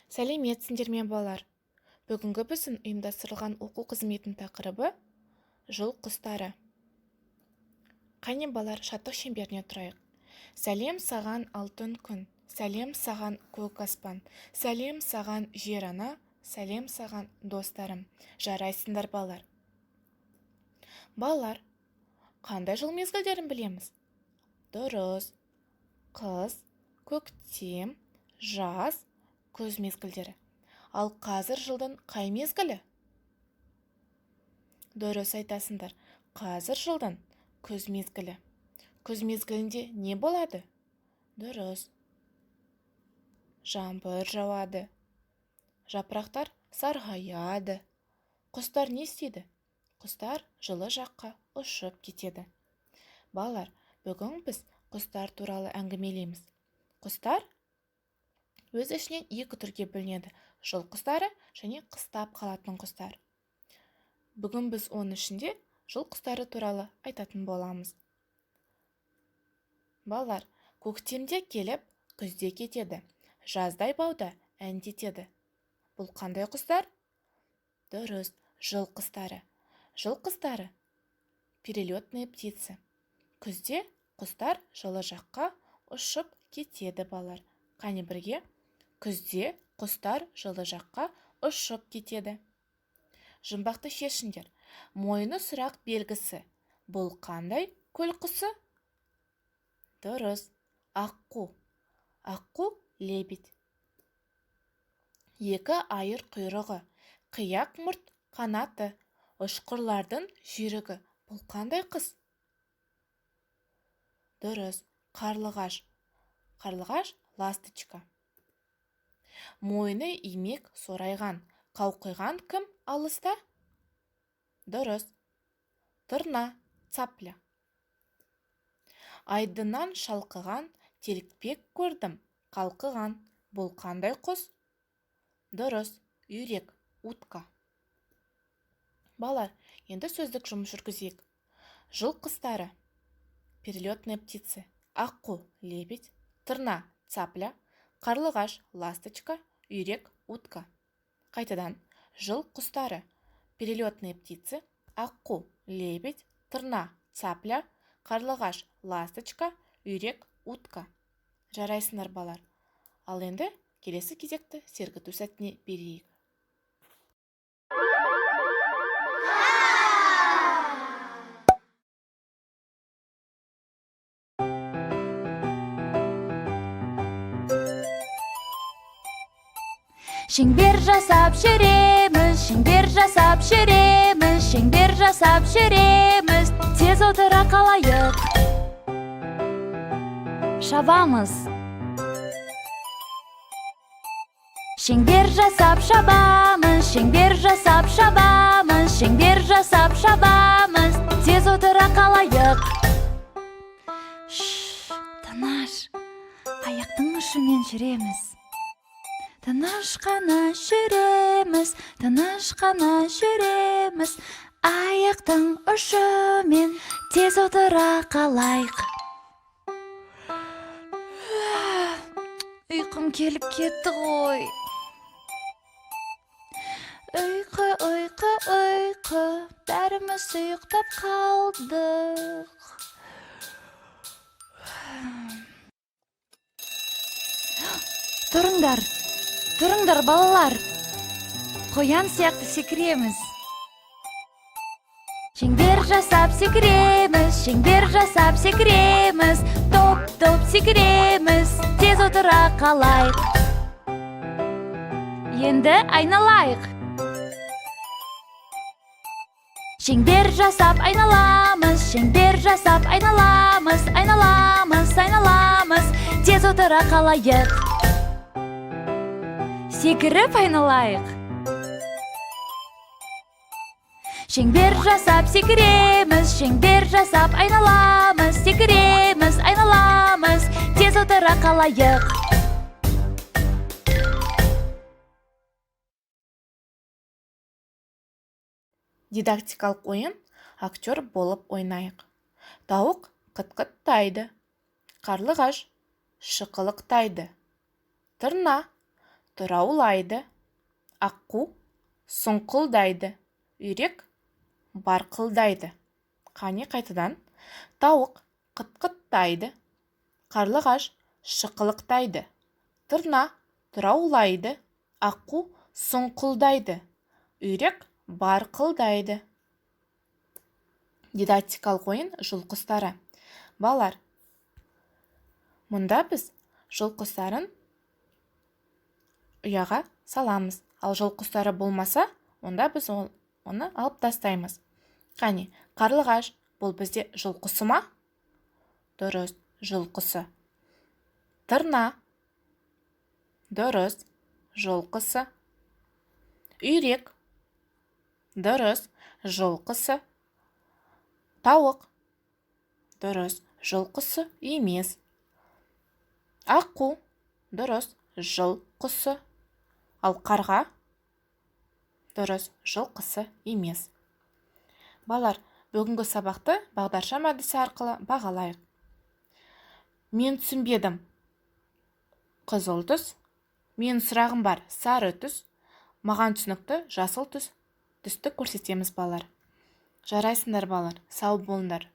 Сәлеметсіңдер ме балалар? Бүгінгі біздің ұйымдастырылған оқу қызметінің тақырыбы жыл құстары. Қане балалар, шаттық шеңберіне тұрайық. Сәлем саған алтын күн, сәлем саған көк аспан, сәлем саған жер ана, сәлем саған достарым. Жарайсыңдар балалар. Балалар, қандай жыл мезгілдерін білеміз? Дұрыс. Қыс, көктем, жаз, күз мезгілдері. Ал қазір жылдың қай мезгілі? Дұрыс айтасыңдар. Қазір жылдың күз мезгілі. Күз мезгілінде не болады? Дұрыс. Жаңбыр жауады. Жапырақтар сарғаяды. Құстар не істейді? Құстар жылы жаққа ұшып кетеді. Балалар, бүгін біз құстар туралы әңгімелейміз. Құстар өз ішінен екі түрге бөлінеді: жыл құстары және қыстап қалатын құстар. Бүгін біз оның ішінде жыл құстары туралы айтатын боламыз. Балалар, көктемде келіп, күзде кетеді, жаздай бауда әндетеді. Бұл қандай құстар? Дұрыс, жыл құстары. Жыл құстары перелетные птицы. Күзде құстар жылы жаққа ұшып кетеді балалар. Қане бірге? Күзде құстар жылы жаққа ұшып кетеді. Жұмбақты шешіңдер. Мойыны сұрақ белгісі. Бұл қандай көл құсы? Дұрыс, аққу. Аққу лебедь. Екі айыр құйрығы, қияқ мұрт қанаты, ұшқырлардың жүйрігі. Бұл қандай құс? Дұрыс, қарлығаш. Қарлығаш ласточка. Мойыны имек сорайған, қауқиған кім алыста? Дұрыс, тырна, цапля. Айдынан шалқыған, телікпек көрдім, қалқыған. Бұл қандай құс? Дұрыс, үйрек, утка. Балалар, енді сөздік жұмыс жүргізейік. Жыл құстары перелетные птицы. Аққу лебедь, тырна, цапля, қарлығаш ласточка, үйрек, утка. Қайтадан. Жыл құстары перелетные птицы. Аққу лебедь, тырна, цапля, қарлығаш ласточка, үйрек, утка. Жарайсыңдар балалар. Ал енді келесі кезекті сергіту сәтіне берейік. Шеңбер жасап жүреміз, шеңбер жасап жүреміз, шеңбер жасап жүреміз, тез отыра қалайық. Шабамыз. Шеңбер жасап шабамыз, шеңбер жасап шабамыз, шеңбер жасап шабамыз, тез отыра қалайық. Тыныш, аяқтың ұшымен жүреміз. Тыныш қана жүреміз, тыныш қана жүреміз, аяқтың ұшымен тез отыра қалайық. Ұйқым келіп кетті ғой. Ұйқы, ұйқы, ұйқы, бәріміз ұйықтап қалдық. Тұрыңдар. Тұрыңдар, балалар. Қоян сияқты секіреміз. Шеңбер жасап секіреміз, шеңбер жасап секіреміз, топ-топ секіреміз, тез отыра қалайық. Енді айналайық. Шеңбер жасап айналамыз, шеңбер жасап айналамыз, айналамыз, айналамыз, тез отыра қалайық. Секіріп айналайық. Шеңбер жасап секіреміз, шеңбер жасап айналамыз, секіреміз, айналамыз, тез отыра қалайық. Дидактикалық ойын актер болып ойнайық. Тауық қытқыттайды, қарлығаш шықылықтайды, тырна тұраулайды. Аққу сұңқылдайды. Үйрек барқылдайды. Қане қайтадан. Тауық қытқыттайды. Қарлығаш шықылықтайды. Тырна тұраулайды. Аққу сұңқылдайды. Үйрек барқылдайды. Дидактикалық ойын жыл құстары. Балар, мұнда біз жыл құстарын ұяға саламыз. Ал жыл құстары болмаса, онда біз оны алып тастаймыз. Қане, қарлығаш бұл бізде жыл құсы ма? Дұрыс, жыл құсы. Тырна. Дұрыс, жыл құсы. Үйрек. Дұрыс, жыл құсы. Тауық. Дұрыс, жыл құсы емес. Аққу. Дұрыс, жыл құсы. Ал қарға. Дұрыс, жыл құсы емес. Балар, бүгінгі сабақты бағдаршам әдісі арқылы бағалайық. Мен түсінбедім. Қызыл түс. Мен сұрағым бар. Сары түс. Маған түсінікті жасыл түс. Түсті көрсетеміз балар. Жарайсыңдар балар. Сау болыңдар.